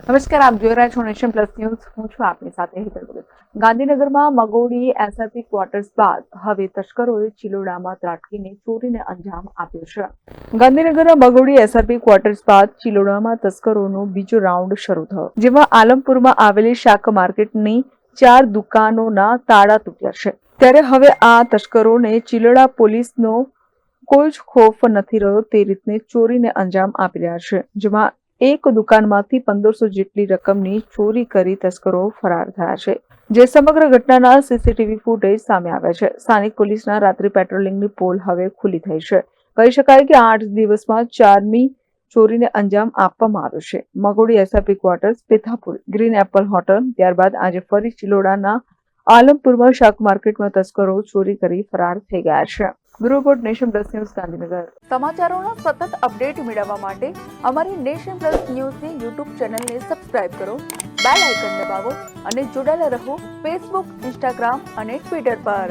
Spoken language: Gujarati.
નમસ્કાર, આપ જોઈ રહ્યા છો નેશન પ્લસ ન્યૂઝ. હું છું આપની સાથે હેતલ ભગત. ગાંધીનગરમાં મગોડી એસઆરપી ક્વાર્ટર્સ બાદ હવે તસ્કરોએ ચિલોડામાં ત્રાટકીને ચોરીને અંજામ આપ્યો છે. ગાંધીનગરના મગોડી એસઆરપી ક્વાર્ટર્સ બાદ ચિલોડામાં તસ્કરોનો બીજો રાઉન્ડ શરૂ થયો, જેમાં આલમપુરમાં આવેલી શાક માર્કેટની 4 દુકાનોના તાળા તૂટ્યા છે. ત્યારે હવે આ તસ્કરોને ચિલોડા પોલીસનો કોઈ જ ખોફ નથી રહ્યો તે રીતને ચોરીને અંજામ આપી રહ્યા છે, જેમાં એક દુકાનમાંથી 1500 જેટલી રકમની ચોરી કરી તસ્કરો ફરાર થયા છે, જે સમગ્ર ઘટનાના સીસીટીવી ફૂટેજ સામે આવ્યા છે. સ્થાનિક પોલીસના રાત્રિ પેટ્રોલિંગની પોલ હવે ખુલ્લી થઈ છે. કહી શકાય કે 8 દિવસમાં 4મી ચોરીને અંજામ આપવામાં આવ્યો છે. Magodi SRP quarters, Pethapur, green apple hotel, ત્યારબાદ આજે ફરી ચિલોડાના આલમપુરમાં શાક માર્કેટમાં તસ્કરો ચોરી કરી ફરાર થઈ ગયા છે. Bureau report, nation plus news, Gandhinagar. સમાચારોના સતત અપડેટ મેળવવા માટે અમારી નેશન પ્લસ ન્યૂઝની યુટ્યુબ ચેનલને સબસ્ક્રાઇબ કરો, બેલ આઇકન દબાવો અને જોડાયેલા રહો ફેસબુક, ઇન્સ્ટાગ્રામ અને ટ્વિટર પર.